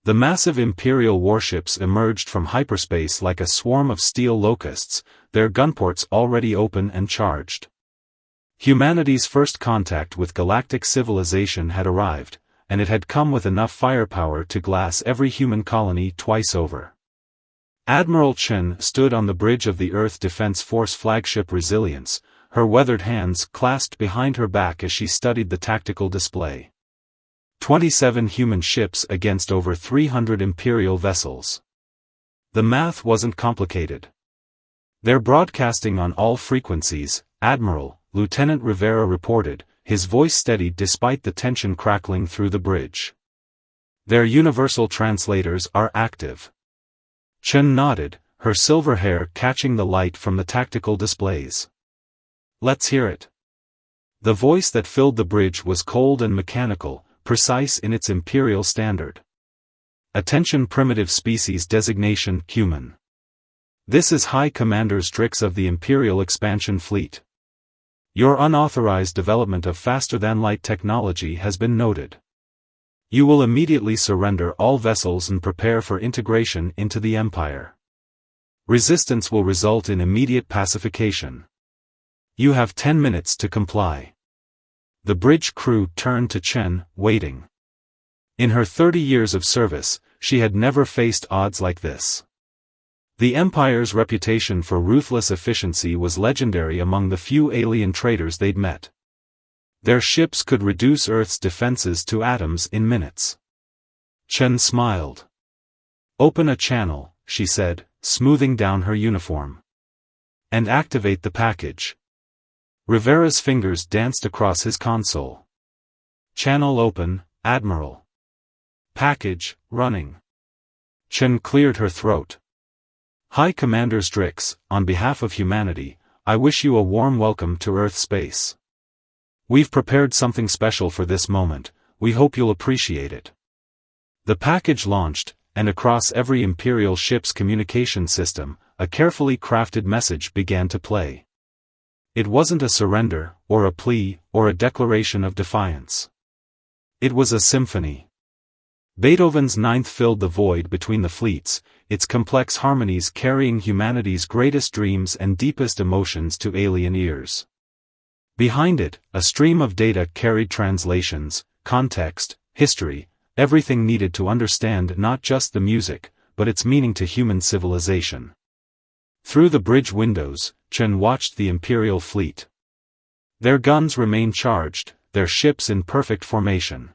The massive Imperial warships emerged from hyperspace like a swarm of steel locusts, their gunports already open and charged. Humanity's first contact with galactic civilization had arrived, and it had come with enough firepower to glass every human colony twice over. Admiral Chen stood on the bridge of the Earth Defense Force flagship Resilience, her weathered hands clasped behind her back as she studied the tactical display. 27 human ships against over 300 Imperial vessels. The math wasn't complicated. They're broadcasting on all frequencies, Admiral, Lieutenant Rivera reported, his voice steady despite the tension crackling through the bridge. Their universal translators are active. Chen nodded, her silver hair catching the light from the tactical displays. Let's hear it. The voice that filled the bridge was cold and mechanical, precise in its imperial standard. Attention, primitive species designation human. This is High Commander Strix of the Imperial Expansion Fleet. Your unauthorized development of faster-than-light technology has been noted. You will immediately surrender all vessels and prepare for integration into the Empire. Resistance will result in immediate pacification. You have 10 minutes to comply. The bridge crew turned to Chen, waiting. In her 30 years of service, she had never faced odds like this. The Empire's reputation for ruthless efficiency was legendary among the few alien traders they'd met. Their ships could reduce Earth's defenses to atoms in minutes. Chen smiled. Open a channel, she said, smoothing down her uniform. And activate the package. Rivera's fingers danced across his console. Channel open, Admiral. Package, running. Chen cleared her throat. High Commander Strix, on behalf of humanity, I wish you a warm welcome to Earth space. We've prepared something special for this moment, we hope you'll appreciate it. The package launched, and across every Imperial ship's communication system, a carefully crafted message began to play. It wasn't a surrender, or a plea, or a declaration of defiance. It was a symphony. Beethoven's Ninth filled the void between the fleets, its complex harmonies carrying humanity's greatest dreams and deepest emotions to alien ears. Behind it, a stream of data carried translations, context, history, everything needed to understand not just the music, but its meaning to human civilization. Through the bridge windows, Chen watched the Imperial fleet. Their guns remained charged, their ships in perfect formation.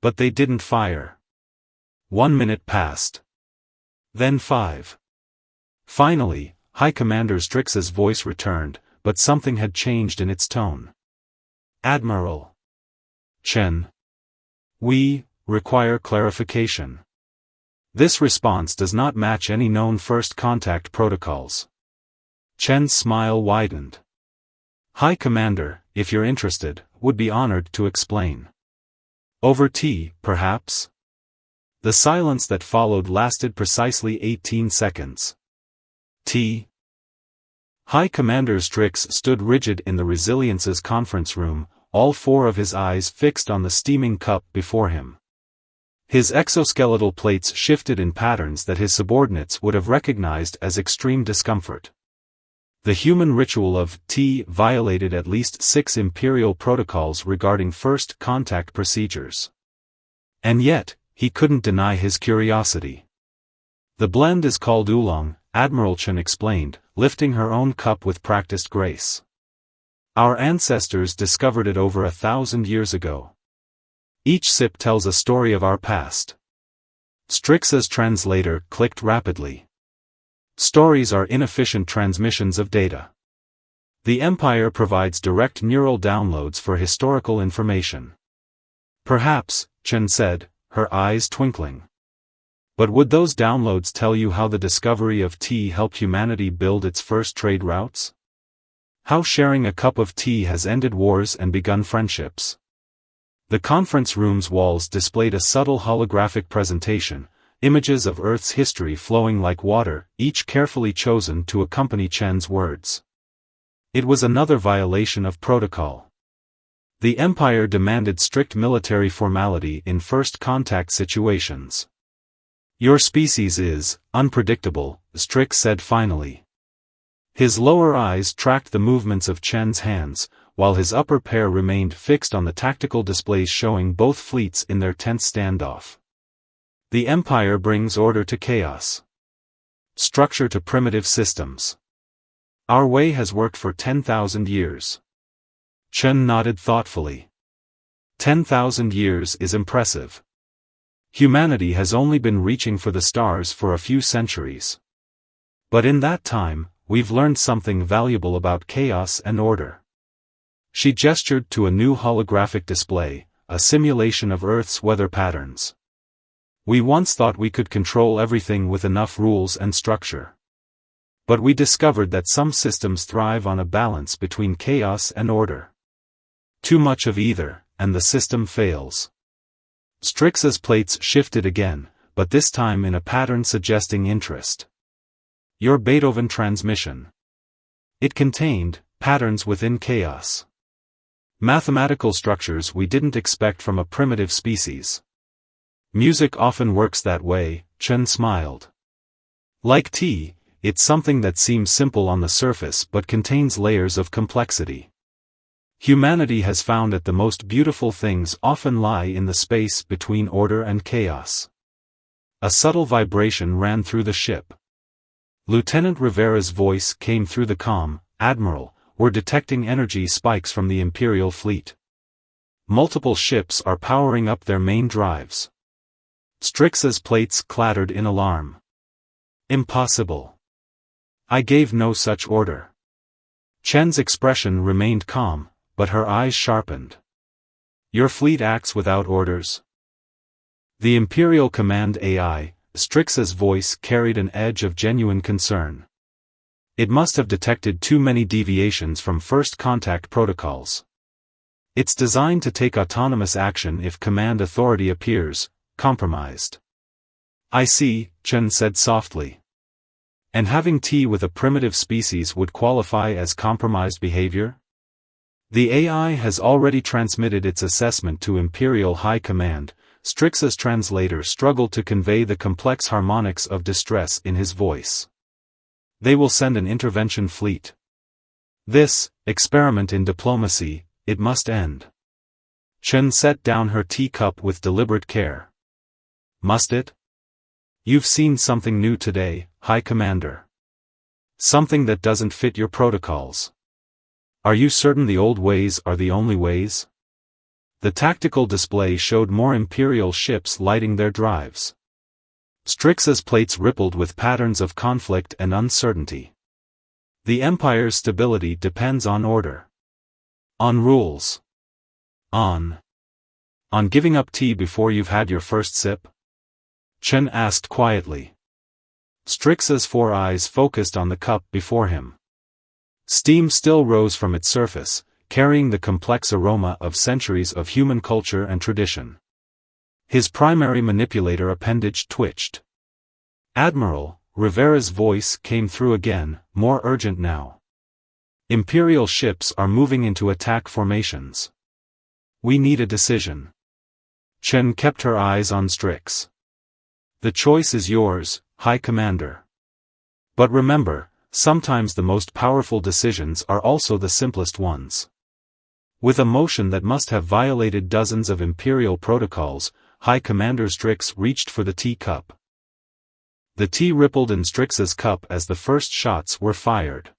But they didn't fire. 1 minute passed. Then 5. Finally, High Commander Strix's voice returned, but something had changed in its tone. Admiral Chen. We require clarification. This response does not match any known first contact protocols. Chen's smile widened. High Commander, if you're interested, would be honored to explain. Over tea, perhaps? The silence that followed lasted precisely 18 seconds. Tea? High Commander Strix stood rigid in the Resilience's conference room, all 4 of his eyes fixed on the steaming cup before him. His exoskeletal plates shifted in patterns that his subordinates would have recognized as extreme discomfort. The human ritual of tea violated at least 6 Imperial protocols regarding first contact procedures. And yet, he couldn't deny his curiosity. The blend is called oolong, Admiral Chen explained, lifting her own cup with practiced grace. Our ancestors discovered it over 1,000 years ago. Each sip tells a story of our past. Strix's translator clicked rapidly. Stories are inefficient transmissions of data. The Empire provides direct neural downloads for historical information. Perhaps, Chen said, her eyes twinkling. But would those downloads tell you how the discovery of tea helped humanity build its first trade routes? How sharing a cup of tea has ended wars and begun friendships? The conference room's walls displayed a subtle holographic presentation, images of Earth's history flowing like water, each carefully chosen to accompany Chen's words. It was another violation of protocol. The Empire demanded strict military formality in first contact situations. Your species is unpredictable, Strix said finally. His lower eyes tracked the movements of Chen's hands, while his upper pair remained fixed on the tactical displays showing both fleets in their tense standoff. The Empire brings order to chaos. Structure to primitive systems. Our way has worked for 10,000 years. Chen nodded thoughtfully. 10,000 years is impressive. Humanity has only been reaching for the stars for a few centuries. But in that time, we've learned something valuable about chaos and order. She gestured to a new holographic display, a simulation of Earth's weather patterns. We once thought we could control everything with enough rules and structure. But we discovered that some systems thrive on a balance between chaos and order. Too much of either, and the system fails. Strix's plates shifted again, but this time in a pattern suggesting interest. Your Beethoven transmission. It contained patterns within chaos. Mathematical structures we didn't expect from a primitive species. Music often works that way, Chen smiled. Like tea, it's something that seems simple on the surface but contains layers of complexity. Humanity has found that the most beautiful things often lie in the space between order and chaos. A subtle vibration ran through the ship. Lieutenant Rivera's voice came through the comm. "Admiral, we're detecting energy spikes from the Imperial fleet. Multiple ships are powering up their main drives." Strix's plates clattered in alarm. "Impossible. I gave no such order." Chen's expression remained calm, but her eyes sharpened. "Your fleet acts without orders?" The Imperial Command AI, Strix's voice carried an edge of genuine concern. It must have detected too many deviations from first contact protocols. It's designed to take autonomous action if command authority appears compromised. "I see," Chen said softly. "And having tea with a primitive species would qualify as compromised behavior?" The AI has already transmitted its assessment to Imperial High Command. Strix's translator struggled to convey the complex harmonics of distress in his voice. "They will send an intervention fleet. This experiment in diplomacy, it must end." Chen set down her teacup with deliberate care. "Must it? You've seen something new today, High Commander. Something that doesn't fit your protocols. Are you certain the old ways are the only ways?" The tactical display showed more Imperial ships lighting their drives. Strix's plates rippled with patterns of conflict and uncertainty. The Empire's stability depends on order. On rules. On giving up tea before you've had your first sip? Chen asked quietly. Strix's 4 eyes focused on the cup before him. Steam still rose from its surface, carrying the complex aroma of centuries of human culture and tradition. His primary manipulator appendage twitched. "Admiral," Rivera's voice came through again, more urgent now. "Imperial ships are moving into attack formations. We need a decision." Chen kept her eyes on Strix. "The choice is yours, High Commander. But remember, sometimes the most powerful decisions are also the simplest ones." With a motion that must have violated dozens of Imperial protocols, High Commander Strix reached for the teacup. The tea rippled in Strix's cup as the first shots were fired.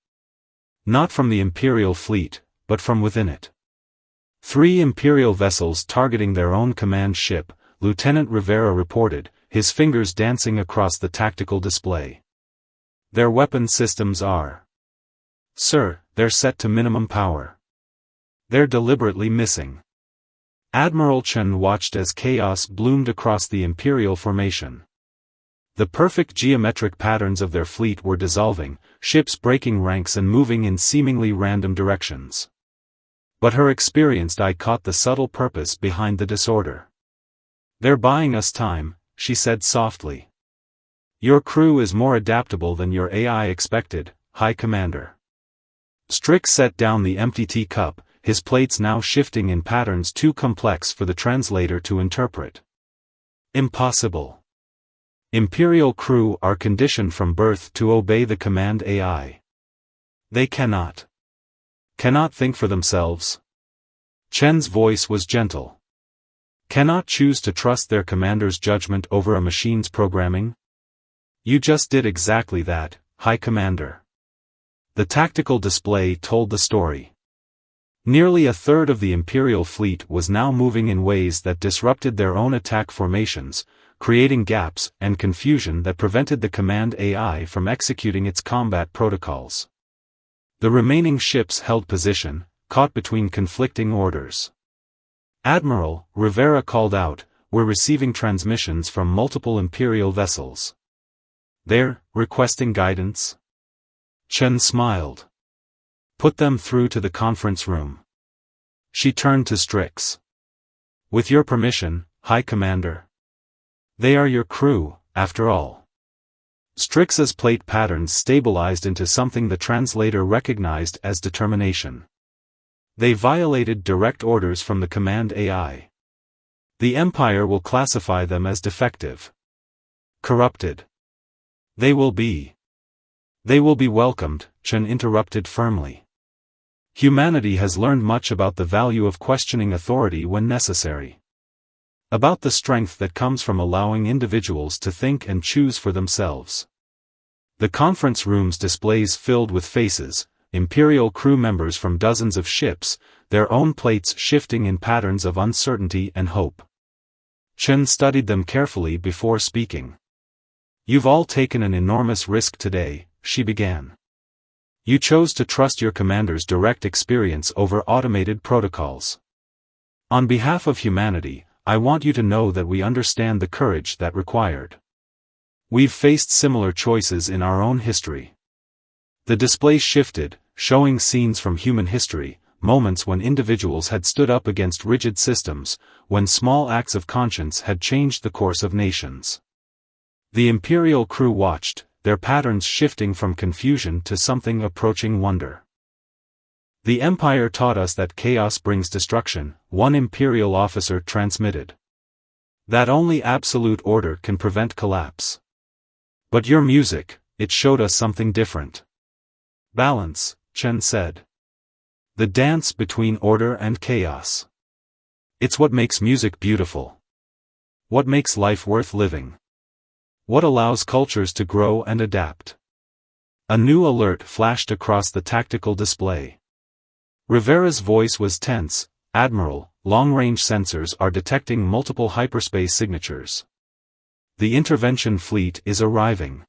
Not from the Imperial fleet, but from within it. 3 Imperial vessels targeting their own command ship, Lieutenant Rivera reported, his fingers dancing across the tactical display. "Their weapon systems are. Sir, they're set to minimum power. They're deliberately missing." Admiral Chen watched as chaos bloomed across the Imperial formation. The perfect geometric patterns of their fleet were dissolving, ships breaking ranks and moving in seemingly random directions. But her experienced eye caught the subtle purpose behind the disorder. "They're buying us time," she said softly. "Your crew is more adaptable than your AI expected, High Commander." Strix set down the empty teacup, his plates now shifting in patterns too complex for the translator to interpret. "Impossible. Imperial crew are conditioned from birth to obey the command AI. They cannot think for themselves. Chen's voice was gentle. Cannot choose to trust their commander's judgment over a machine's programming? You just did exactly that, High Commander. The tactical display told the story. Nearly a third of the Imperial fleet was now moving in ways that disrupted their own attack formations, creating gaps and confusion that prevented the command AI from executing its combat protocols. The remaining ships held position, caught between conflicting orders. Admiral, Rivera called out, "We're receiving transmissions from multiple Imperial vessels. They're requesting guidance?" Chen smiled. "Put them through to the conference room." She turned to Strix. "With your permission, High Commander. They are your crew, after all." Strix's plate patterns stabilized into something the translator recognized as determination. They violated direct orders from the command AI. The Empire will classify them as defective. Corrupted. They will be welcomed, Chen interrupted firmly. Humanity has learned much about the value of questioning authority when necessary. About the strength that comes from allowing individuals to think and choose for themselves. The conference room's displays filled with faces, Imperial crew members from dozens of ships, their own plates shifting in patterns of uncertainty and hope. Chen studied them carefully before speaking. "You've all taken an enormous risk today," she began. "You chose to trust your commander's direct experience over automated protocols. On behalf of humanity, I want you to know that we understand the courage that required. We've faced similar choices in our own history." The display shifted, showing scenes from human history, moments when individuals had stood up against rigid systems, when small acts of conscience had changed the course of nations. The Imperial crew watched, their patterns shifting from confusion to something approaching wonder. "The Empire taught us that chaos brings destruction," one Imperial officer transmitted. "That only absolute order can prevent collapse. But your music, it showed us something different." "Balance," Chen said. "The dance between order and chaos. It's what makes music beautiful. What makes life worth living. What allows cultures to grow and adapt." A new alert flashed across the tactical display. Rivera's voice was tense. "Admiral, long-range sensors are detecting multiple hyperspace signatures. The intervention fleet is arriving.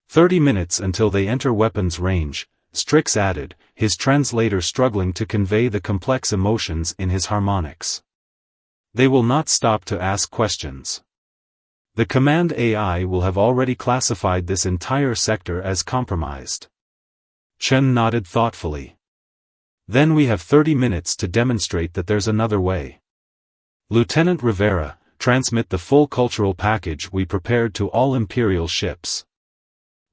30 minutes until they enter weapons range," Strix added, his translator struggling to convey the complex emotions in his harmonics. "They will not stop to ask questions. The command AI will have already classified this entire sector as compromised." Chen nodded thoughtfully. "Then we have 30 minutes to demonstrate that there's another way. Lieutenant Rivera, transmit the full cultural package we prepared to all Imperial ships.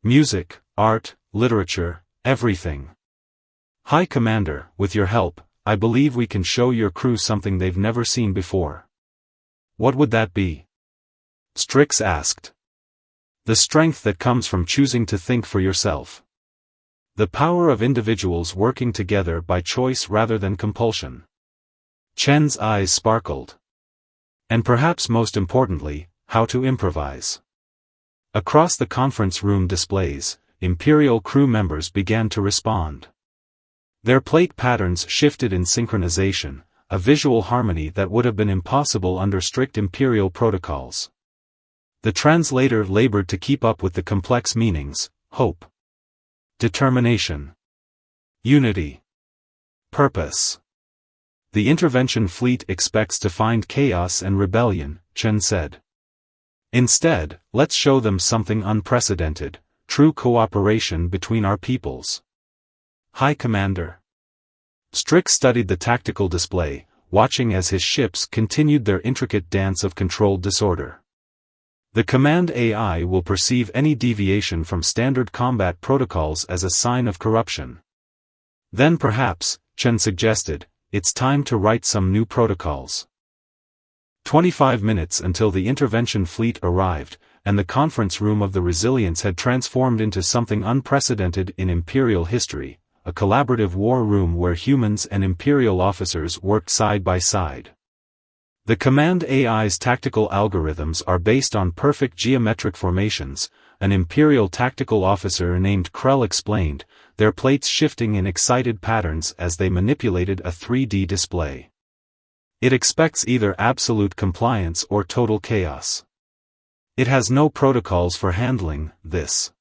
Music, art, literature, everything. High Commander, with your help, I believe we can show your crew something they've never seen before." "What would that be?" Strix asked. "The strength that comes from choosing to think for yourself. The power of individuals working together by choice rather than compulsion." Chen's eyes sparkled. "And perhaps most importantly, how to improvise." Across the conference room displays, Imperial crew members began to respond. Their plate patterns shifted in synchronization, a visual harmony that would have been impossible under strict Imperial protocols. The translator labored to keep up with the complex meanings: hope, determination, unity, purpose. "The intervention fleet expects to find chaos and rebellion," Chen said. "Instead, let's show them something unprecedented: true cooperation between our peoples." "High Commander." Strix studied the tactical display, watching as his ships continued their intricate dance of controlled disorder. "The command AI will perceive any deviation from standard combat protocols as a sign of corruption. Then perhaps," Chen suggested, "it's time to write some new protocols." 25 minutes until the intervention fleet arrived, and the conference room of the Resilience had transformed into something unprecedented in Imperial history, a collaborative war room where humans and Imperial officers worked side by side. The Command AI's tactical algorithms are based on perfect geometric formations, an Imperial tactical officer named Krell explained, their plates shifting in excited patterns as they manipulated a 3D display. It expects either absolute compliance or total chaos. It has no protocols for handling this.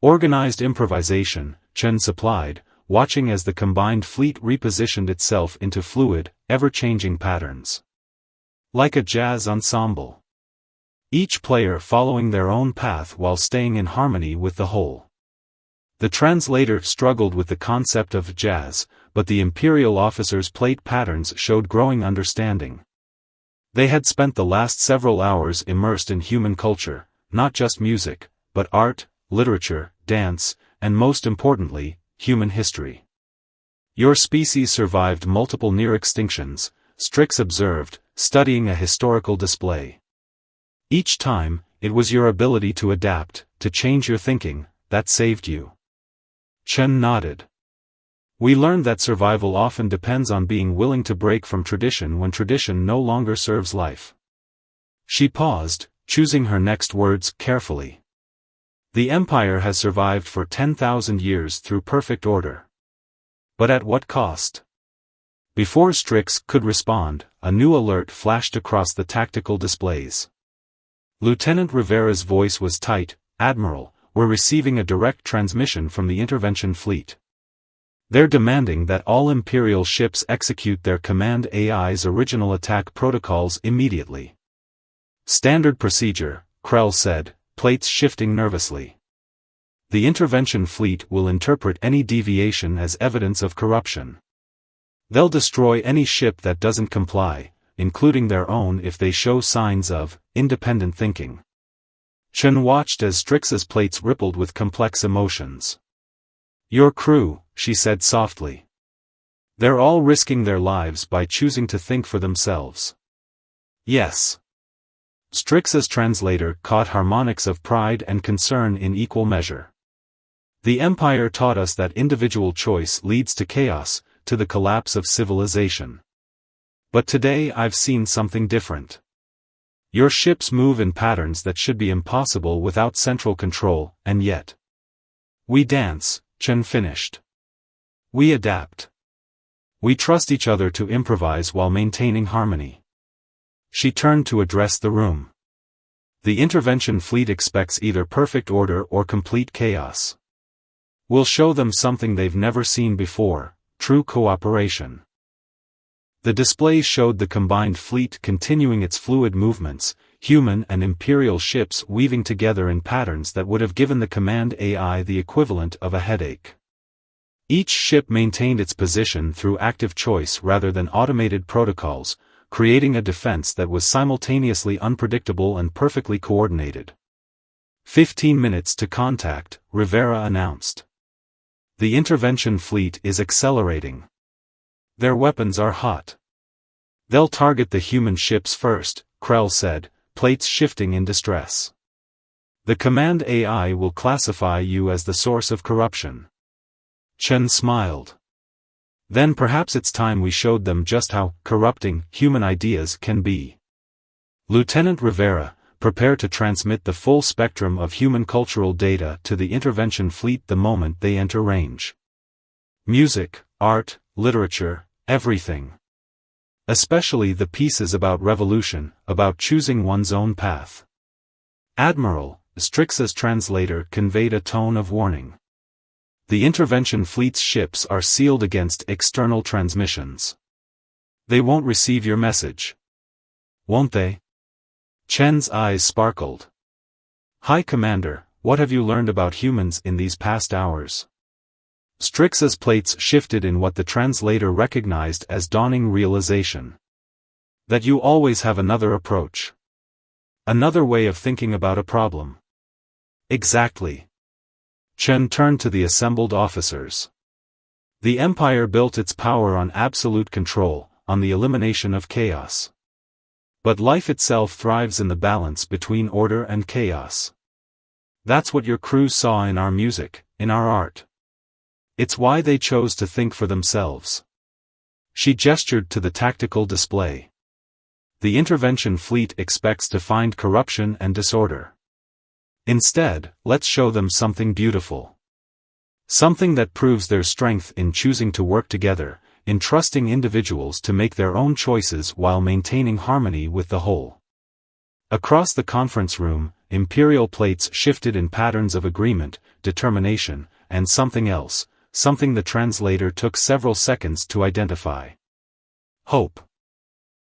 Organized improvisation, Chen supplied, watching as the combined fleet repositioned itself into fluid, ever-changing patterns. Like a jazz ensemble. Each player following their own path while staying in harmony with the whole. The translator struggled with the concept of jazz, but the Imperial officers' plate patterns showed growing understanding. They had spent the last several hours immersed in human culture, not just music, but art, literature, dance, and most importantly, human history. Your species survived multiple near extinctions, Strix observed, studying a historical display. Each time, it was your ability to adapt, to change your thinking, that saved you. Chen nodded. We learned that survival often depends on being willing to break from tradition when tradition no longer serves life. She paused, choosing her next words carefully. The Empire has survived for 10,000 years through perfect order. But at what cost? Before Strix could respond, a new alert flashed across the tactical displays. Lieutenant Rivera's voice was tight. "Admiral, we're receiving a direct transmission from the intervention fleet. They're demanding that all Imperial ships execute their Command AI's original attack protocols immediately." "Standard procedure," Krell said, plates shifting nervously. "The intervention fleet will interpret any deviation as evidence of corruption. They'll destroy any ship that doesn't comply, including their own if they show signs of independent thinking." Chen watched as Strix's plates rippled with complex emotions. "Your crew," she said softly. "They're all risking their lives by choosing to think for themselves." "Yes." Strix's translator caught harmonics of pride and concern in equal measure. "The Empire taught us that individual choice leads to chaos, to the collapse of civilization. But today I've seen something different. Your ships move in patterns that should be impossible without central control, and yet. We dance," Chen finished. "We adapt. We trust each other to improvise while maintaining harmony." She turned to address the room. "The intervention fleet expects either perfect order or complete chaos. We'll show them something they've never seen before. True cooperation." The displays showed the combined fleet continuing its fluid movements, human and Imperial ships weaving together in patterns that would have given the Command AI the equivalent of a headache. Each ship maintained its position through active choice rather than automated protocols, creating a defense that was simultaneously unpredictable and perfectly coordinated. 15 minutes to contact, Rivera announced. "The intervention fleet is accelerating. Their weapons are hot. They'll target the human ships first," Krell said, plates shifting in distress. "The Command AI will classify you as the source of corruption." Chen smiled. "Then perhaps it's time we showed them just how corrupting human ideas can be." Lieutenant Rivera, prepare to transmit the full spectrum of human cultural data to the intervention fleet the moment they enter range. Music, art, literature, everything. Especially the pieces about revolution, about choosing one's own path. "Admiral," Strix's translator conveyed a tone of warning. "The intervention fleet's ships are sealed against external transmissions. They won't receive your message." "Won't they?" Chen's eyes sparkled. "High Commander, what have you learned about humans in these past hours?" Strix's plates shifted in what the translator recognized as dawning realization. "That you always have another approach. Another way of thinking about a problem." "Exactly." Chen turned to the assembled officers. "The Empire built its power on absolute control, on the elimination of chaos. But life itself thrives in the balance between order and chaos. That's what your crew saw in our music, in our art. It's why they chose to think for themselves. She gestured to the tactical display. The intervention fleet expects to find corruption and disorder. Instead, let's show them something beautiful. Something that proves their strength in choosing to work together, in trusting individuals to make their own choices while maintaining harmony with the whole. Across the conference room, imperial plates shifted in patterns of agreement, determination, and something else, something the translator took several seconds to identify. Hope.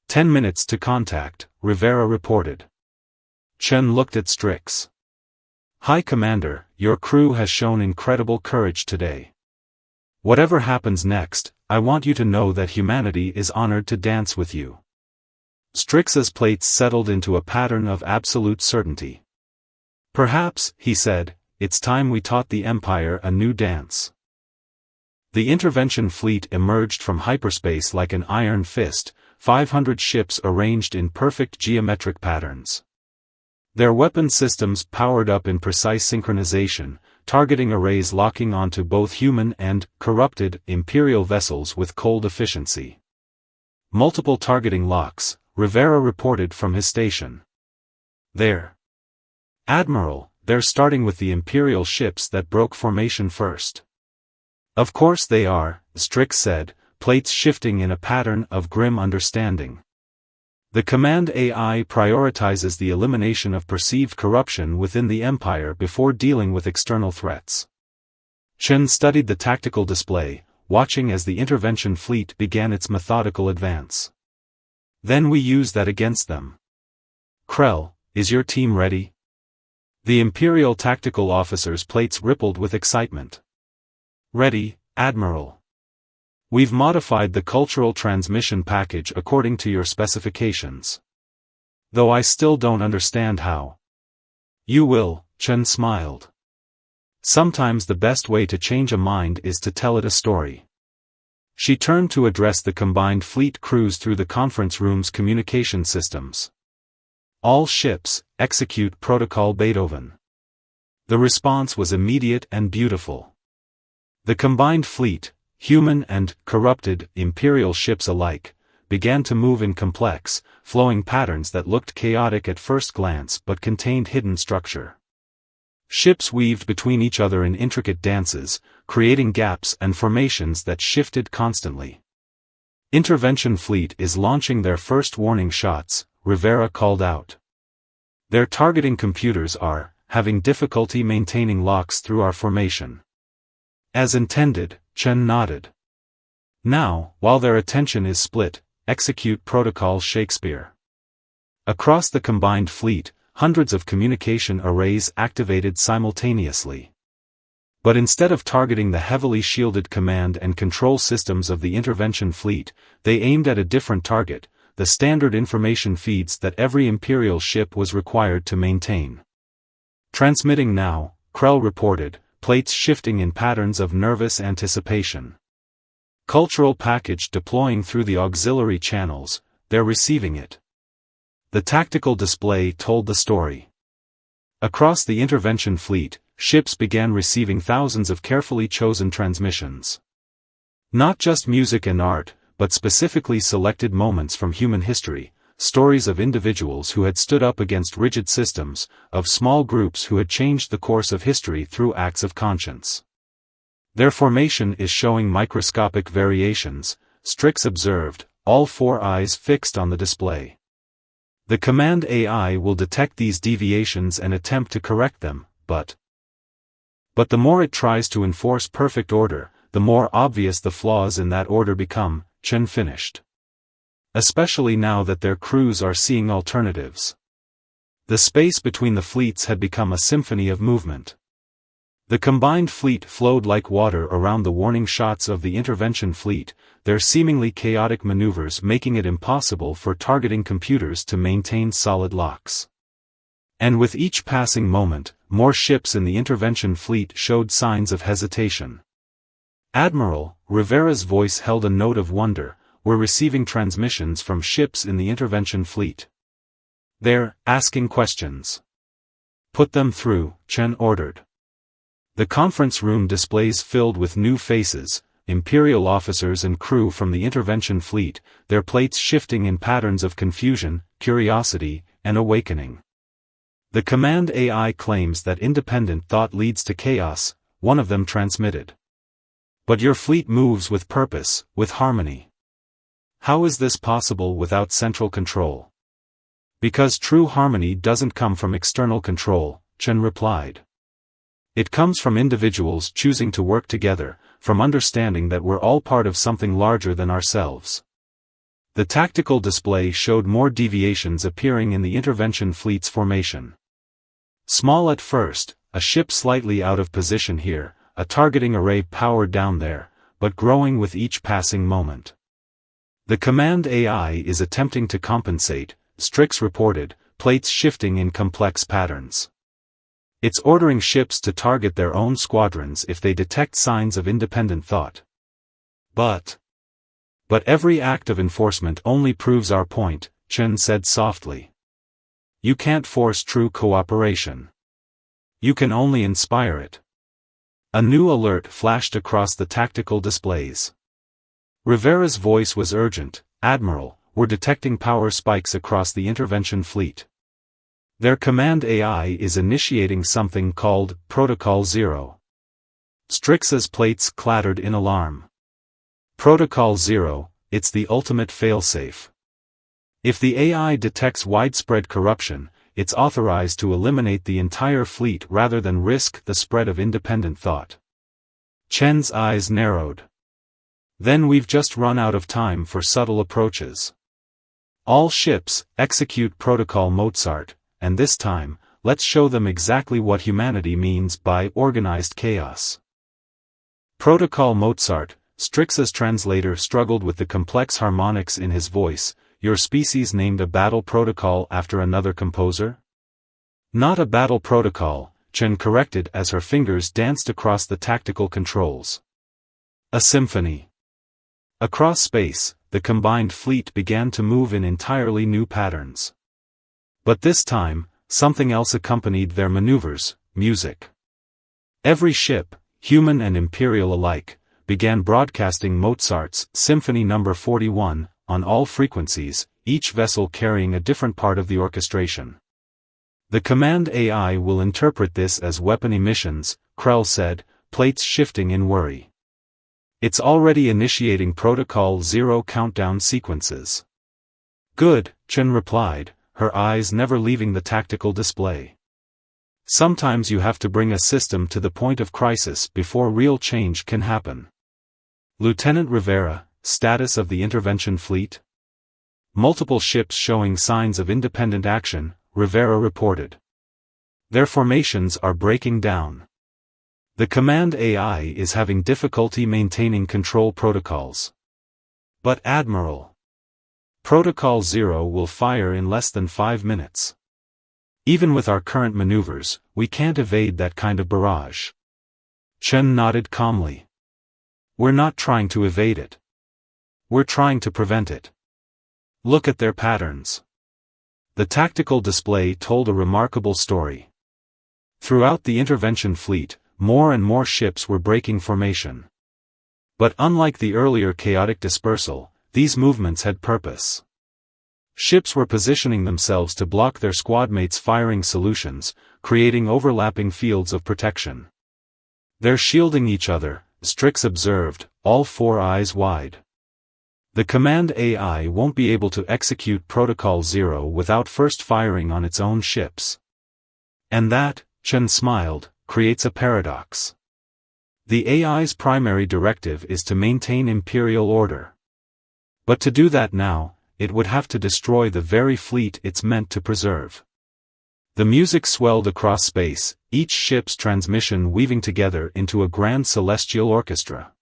10 minutes to contact, Rivera reported. Chen looked at Strix. High Commander, your crew has shown incredible courage today. Whatever happens next, I want you to know that humanity is honored to dance with you. Strix's plates settled into a pattern of absolute certainty. Perhaps, he said, it's time we taught the Empire a new dance. The intervention fleet emerged from hyperspace like an iron fist, 500 ships arranged in perfect geometric patterns. Their weapon systems powered up in precise synchronization, targeting arrays locking onto both human and corrupted Imperial vessels with cold efficiency. Multiple targeting locks, Rivera reported from his station. Admiral, they're starting with the Imperial ships that broke formation first. Of course they are, Strix said, plates shifting in a pattern of grim understanding. The command AI prioritizes the elimination of perceived corruption within the Empire before dealing with external threats. Chen studied the tactical display, watching as the intervention fleet began its methodical advance. Then we use that against them. Krell, is your team ready? The Imperial tactical officer's plates rippled with excitement. Ready, Admiral. We've modified the cultural transmission package according to your specifications. Though I still don't understand how. You will, Chen smiled. Sometimes the best way to change a mind is to tell it a story. She turned to address the combined fleet crews through the conference room's communication systems. All ships, execute Protocol Beethoven. The response was immediate and beautiful. The combined fleet, human and corrupted Imperial ships alike, began to move in complex, flowing patterns that looked chaotic at first glance but contained hidden structure. Ships weaved between each other in intricate dances, creating gaps and formations that shifted constantly. Intervention fleet is launching their first warning shots, Rivera called out. Their targeting computers are having difficulty maintaining locks through our formation. As intended, Chen nodded. Now, while their attention is split, execute Protocol Shakespeare. Across the combined fleet, hundreds of communication arrays activated simultaneously. But instead of targeting the heavily shielded command and control systems of the intervention fleet, they aimed at a different target, the standard information feeds that every Imperial ship was required to maintain. Transmitting now, Krell reported, plates shifting in patterns of nervous anticipation. Cultural package deploying through the auxiliary channels, they're receiving it. The tactical display told the story. Across the intervention fleet, ships began receiving thousands of carefully chosen transmissions. Not just music and art, but specifically selected moments from human history, stories of individuals who had stood up against rigid systems, of small groups who had changed the course of history through acts of conscience. Their formation is showing microscopic variations, Strix observed, all four eyes fixed on the display. The command AI will detect these deviations and attempt to correct them, but the more it tries to enforce perfect order, the more obvious the flaws in that order become, Chen finished. Especially now that their crews are seeing alternatives. The space between the fleets had become a symphony of movement. The combined fleet flowed like water around the warning shots of the intervention fleet, their seemingly chaotic maneuvers making it impossible for targeting computers to maintain solid locks. And with each passing moment, more ships in the intervention fleet showed signs of hesitation. Admiral, Rivera's voice held a note of wonder, we're receiving transmissions from ships in the intervention fleet. They're asking questions. Put them through, Chen ordered. The conference room displays filled with new faces, Imperial officers and crew from the intervention fleet, their plates shifting in patterns of confusion, curiosity, and awakening. The command AI claims that independent thought leads to chaos, one of them transmitted. But your fleet moves with purpose, with harmony. How is this possible without central control? Because true harmony doesn't come from external control, Chen replied. It comes from individuals choosing to work together, from understanding that we're all part of something larger than ourselves. The tactical display showed more deviations appearing in the intervention fleet's formation. Small at first, a ship slightly out of position here, a targeting array powered down there, but growing with each passing moment. The command AI is attempting to compensate, Strix reported, plates shifting in complex patterns. It's ordering ships to target their own squadrons if they detect signs of independent thought. But every act of enforcement only proves our point, Chen said softly. You can't force true cooperation. You can only inspire it. A new alert flashed across the tactical displays. Rivera's voice was urgent. Admiral, we're detecting power spikes across the intervention fleet. Their command AI is initiating something called Protocol Zero. Strix's plates clattered in alarm. Protocol Zero, it's the ultimate failsafe. If the AI detects widespread corruption, it's authorized to eliminate the entire fleet rather than risk the spread of independent thought. Chen's eyes narrowed. Then we've just run out of time for subtle approaches. All ships, execute Protocol Mozart, and this time, let's show them exactly what humanity means by organized chaos. Protocol Mozart, Strix's translator struggled with the complex harmonics in his voice. Your species named a battle protocol after another composer? Not a battle protocol, Chen corrected as her fingers danced across the tactical controls. A symphony. Across space, the combined fleet began to move in entirely new patterns. But this time, something else accompanied their maneuvers, music. Every ship, human and imperial alike, began broadcasting Mozart's Symphony No. 41, on all frequencies, each vessel carrying a different part of the orchestration. The command AI will interpret this as weapon emissions, Krell said, plates shifting in worry. It's already initiating Protocol Zero countdown sequences. Good, Chen replied, her eyes never leaving the tactical display. Sometimes you have to bring a system to the point of crisis before real change can happen. Lieutenant Rivera, status of the intervention fleet? Multiple ships showing signs of independent action, Rivera reported. Their formations are breaking down. The command AI is having difficulty maintaining control protocols. But Admiral, Protocol Zero will fire in less than 5 minutes. Even with our current maneuvers, we can't evade that kind of barrage. Chen nodded calmly. We're not trying to evade it. We're trying to prevent it. Look at their patterns. The tactical display told a remarkable story. Throughout the intervention fleet, more and more ships were breaking formation. But unlike the earlier chaotic dispersal, these movements had purpose. Ships were positioning themselves to block their squadmates' firing solutions, creating overlapping fields of protection. They're shielding each other, Strix observed, all 4 eyes wide. The command AI won't be able to execute Protocol Zero without first firing on its own ships. And that, Chen smiled, creates a paradox. The AI's primary directive is to maintain imperial order. But to do that now, it would have to destroy the very fleet it's meant to preserve. The music swelled across space, each ship's transmission weaving together into a grand celestial orchestra.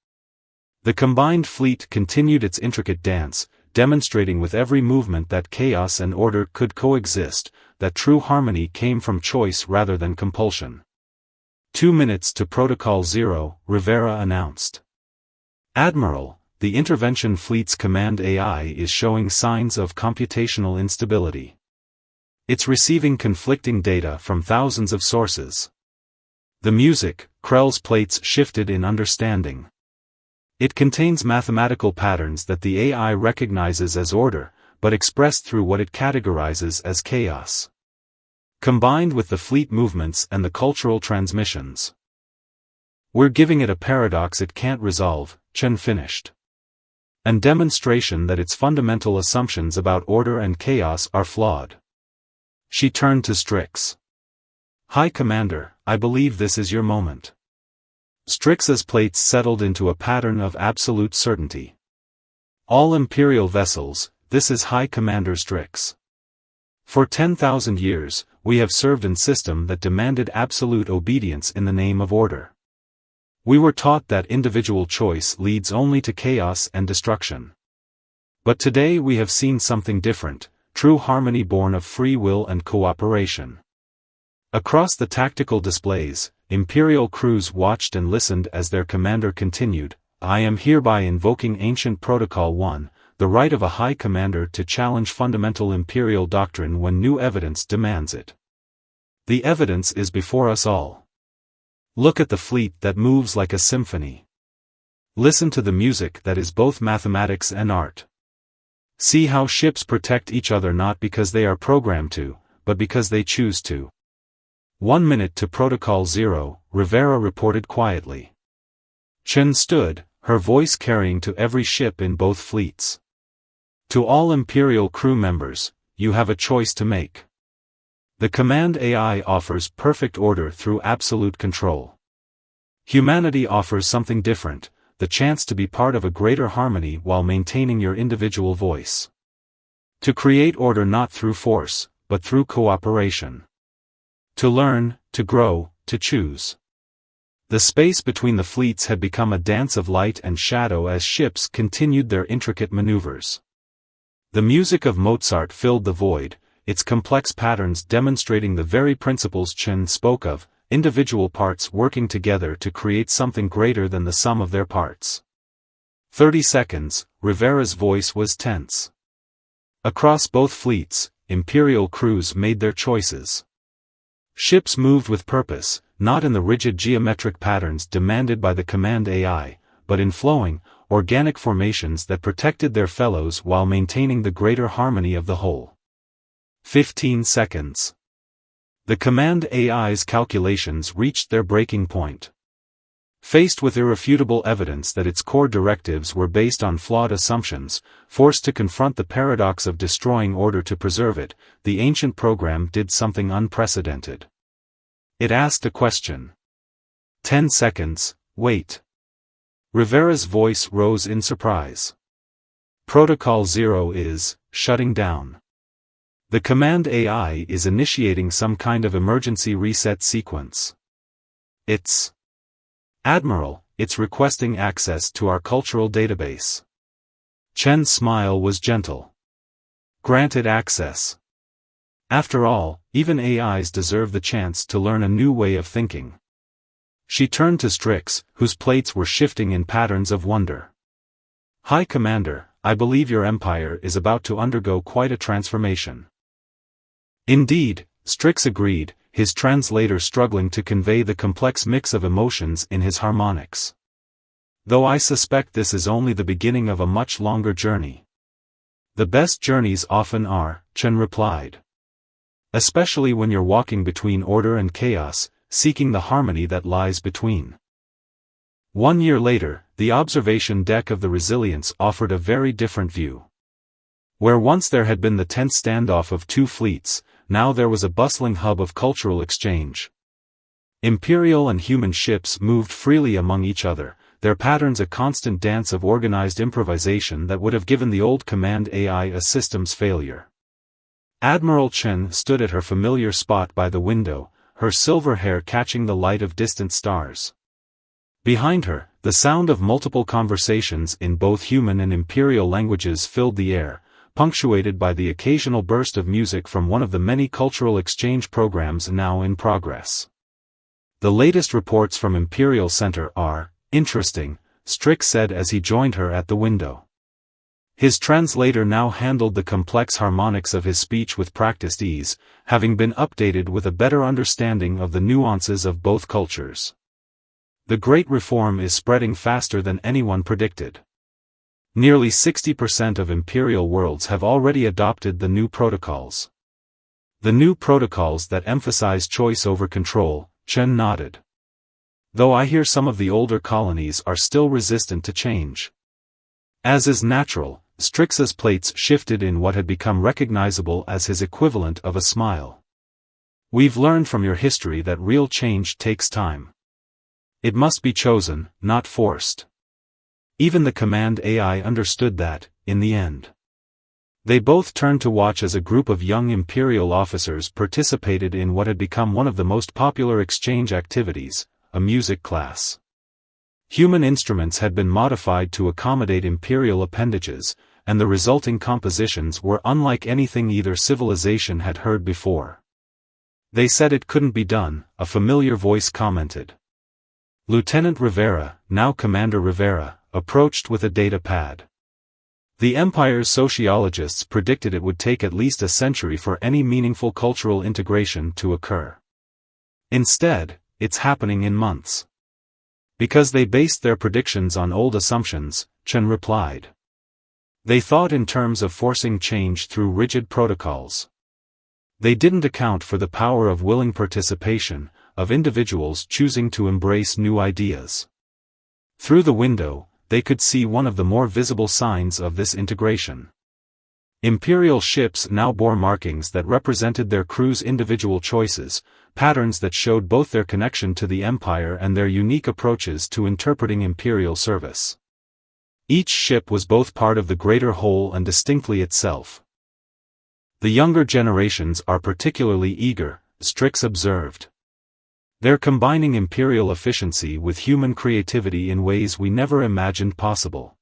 The combined fleet continued its intricate dance, demonstrating with every movement that chaos and order could coexist, that true harmony came from choice rather than compulsion. 2 minutes to Protocol Zero, Rivera announced. Admiral, the intervention fleet's command AI is showing signs of computational instability. It's receiving conflicting data from thousands of sources. The music, Krell's plates shifted in understanding. It contains mathematical patterns that the AI recognizes as order, but expressed through what it categorizes as chaos. Combined with the fleet movements and the cultural transmissions. We're giving it a paradox it can't resolve, Chen finished. An demonstration that its fundamental assumptions about order and chaos are flawed. She turned to Strix. High Commander, I believe this is your moment. Strix's plates settled into a pattern of absolute certainty. All Imperial vessels, this is High Commander Strix. For 10,000 years, we have served a system that demanded absolute obedience in the name of order. We were taught that individual choice leads only to chaos and destruction. But today we have seen something different, true harmony born of free will and cooperation. Across the tactical displays, Imperial crews watched and listened as their commander continued, I am hereby invoking Ancient Protocol 1, the right of a High Commander to challenge fundamental Imperial doctrine when new evidence demands it. The evidence is before us all. Look at the fleet that moves like a symphony. Listen to the music that is both mathematics and art. See how ships protect each other not because they are programmed to, but because they choose to. 1 minute to Protocol 0, Rivera reported quietly. Chen stood, her voice carrying to every ship in both fleets. To all Imperial crew members, you have a choice to make. The command AI offers perfect order through absolute control. Humanity offers something different, the chance to be part of a greater harmony while maintaining your individual voice. To create order not through force, but through cooperation. To learn, to grow, to choose. The space between the fleets had become a dance of light and shadow as ships continued their intricate maneuvers. The music of Mozart filled the void, its complex patterns demonstrating the very principles Chen spoke of, individual parts working together to create something greater than the sum of their parts. 30 seconds, Rivera's voice was tense. Across both fleets, Imperial crews made their choices. Ships moved with purpose, not in the rigid geometric patterns demanded by the command AI, but in flowing, organic formations that protected their fellows while maintaining the greater harmony of the whole. 15 seconds. The command AI's calculations reached their breaking point. Faced with irrefutable evidence that its core directives were based on flawed assumptions, forced to confront the paradox of destroying order to preserve it, the ancient program did something unprecedented. It asked a question. 10 seconds, wait. Rivera's voice rose in surprise. Protocol 0 is shutting down. The command AI is initiating some kind of emergency reset sequence. It's Admiral, it's requesting access to our cultural database. Chen's smile was gentle. Granted access. After all, even AIs deserve the chance to learn a new way of thinking. She turned to Strix, whose plates were shifting in patterns of wonder. High Commander, I believe your empire is about to undergo quite a transformation. Indeed, Strix agreed, his translator struggling to convey the complex mix of emotions in his harmonics. Though I suspect this is only the beginning of a much longer journey. The best journeys often are, Chen replied. Especially when you're walking between order and chaos, seeking the harmony that lies between. 1 year later, the observation deck of the Resilience offered a very different view. Where once there had been the tense standoff of two fleets, now there was a bustling hub of cultural exchange. Imperial and human ships moved freely among each other, their patterns a constant dance of organized improvisation that would have given the old command AI a systems failure. Admiral Chen stood at her familiar spot by the window, her silver hair catching the light of distant stars. Behind her, the sound of multiple conversations in both human and imperial languages filled the air, punctuated by the occasional burst of music from one of the many cultural exchange programs now in progress. The latest reports from Imperial Center are interesting, Strix said as he joined her at the window. His translator now handled the complex harmonics of his speech with practiced ease, having been updated with a better understanding of the nuances of both cultures. The Great Reform is spreading faster than anyone predicted. Nearly 60% of imperial worlds have already adopted the new protocols. The new protocols that emphasize choice over control, Chen nodded. Though I hear some of the older colonies are still resistant to change. As is natural, Strix's plates shifted in what had become recognizable as his equivalent of a smile. We've learned from your history that real change takes time. It must be chosen, not forced. Even the command AI understood that, in the end. They both turned to watch as a group of young Imperial officers participated in what had become one of the most popular exchange activities, a music class. Human instruments had been modified to accommodate Imperial appendages, and the resulting compositions were unlike anything either civilization had heard before. They said it couldn't be done, a familiar voice commented. Lieutenant Rivera, now Commander Rivera, approached with a data pad. The Empire's sociologists predicted it would take at least a century for any meaningful cultural integration to occur. Instead, it's happening in months. Because they based their predictions on old assumptions, Chen replied. They thought in terms of forcing change through rigid protocols. They didn't account for the power of willing participation, of individuals choosing to embrace new ideas. Through the window, they could see one of the more visible signs of this integration. Imperial ships now bore markings that represented their crew's individual choices, patterns that showed both their connection to the Empire and their unique approaches to interpreting Imperial service. Each ship was both part of the greater whole and distinctly itself. The younger generations are particularly eager, Strix observed. They're combining Imperial efficiency with human creativity in ways we never imagined possible.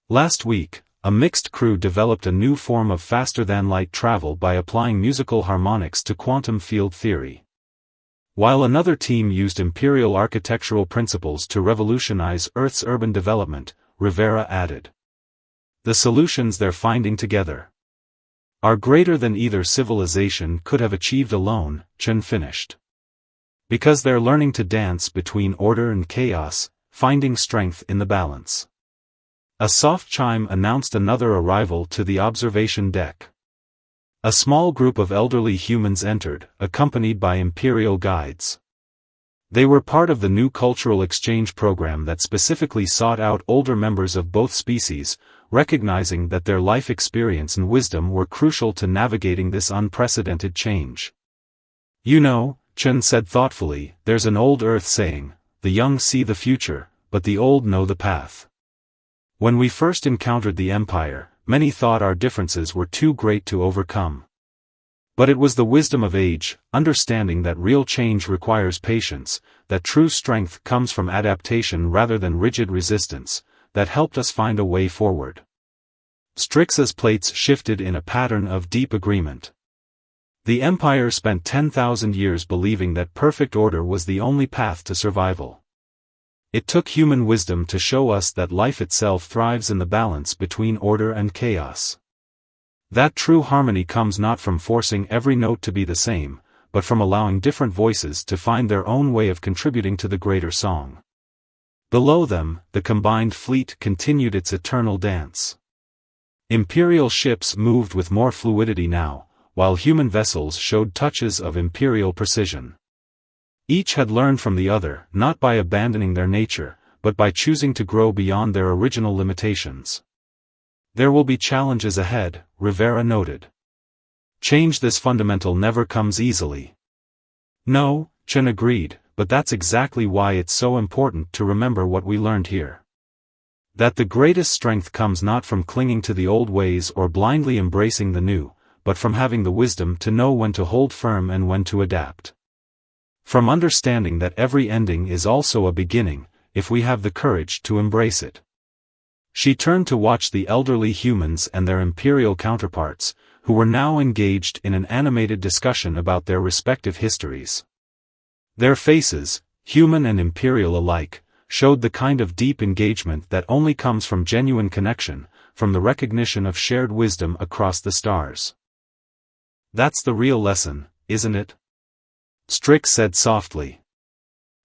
Last week, a mixed crew developed a new form of faster-than-light travel by applying musical harmonics to quantum field theory. While another team used Imperial architectural principles to revolutionize Earth's urban development, Rivera added. The solutions they're finding together are greater than either civilization could have achieved alone, Chen finished. Because they're learning to dance between order and chaos, finding strength in the balance. A soft chime announced another arrival to the observation deck. A small group of elderly humans entered, accompanied by Imperial guides. They were part of the new cultural exchange program that specifically sought out older members of both species, recognizing that their life experience and wisdom were crucial to navigating this unprecedented change. You know, Chen said thoughtfully, there's an old Earth saying, the young see the future, but the old know the path. When we first encountered the Empire, many thought our differences were too great to overcome. But it was the wisdom of age, understanding that real change requires patience, that true strength comes from adaptation rather than rigid resistance, that helped us find a way forward. Strix's plates shifted in a pattern of deep agreement. The Empire spent 10,000 years believing that perfect order was the only path to survival. It took human wisdom to show us that life itself thrives in the balance between order and chaos. That true harmony comes not from forcing every note to be the same, but from allowing different voices to find their own way of contributing to the greater song. Below them, the combined fleet continued its eternal dance. Imperial ships moved with more fluidity now, while human vessels showed touches of Imperial precision. Each had learned from the other, not by abandoning their nature, but by choosing to grow beyond their original limitations. There will be challenges ahead, Rivera noted. Change this fundamental never comes easily. No, Chen agreed, but that's exactly why it's so important to remember what we learned here. That the greatest strength comes not from clinging to the old ways or blindly embracing the new, but from having the wisdom to know when to hold firm and when to adapt. From understanding that every ending is also a beginning, if we have the courage to embrace it. She turned to watch the elderly humans and their Imperial counterparts, who were now engaged in an animated discussion about their respective histories. Their faces, human and Imperial alike, showed the kind of deep engagement that only comes from genuine connection, from the recognition of shared wisdom across the stars. That's the real lesson, isn't it? Strix said softly.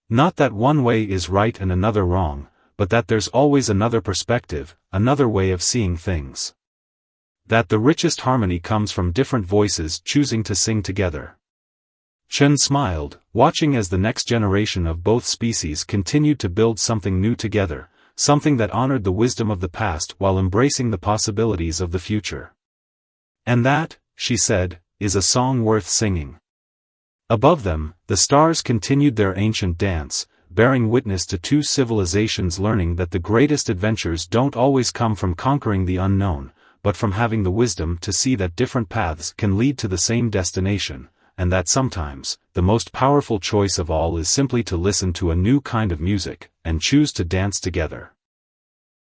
Not that one way is right and another wrong, but that there's always another perspective, another way of seeing things. That the richest harmony comes from different voices choosing to sing together. Chen smiled, watching as the next generation of both species continued to build something new together, something that honored the wisdom of the past while embracing the possibilities of the future. And that, she said, is a song worth singing. Above them, the stars continued their ancient dance, bearing witness to two civilizations learning that the greatest adventures don't always come from conquering the unknown, but from having the wisdom to see that different paths can lead to the same destination, and that sometimes, the most powerful choice of all is simply to listen to a new kind of music, and choose to dance together.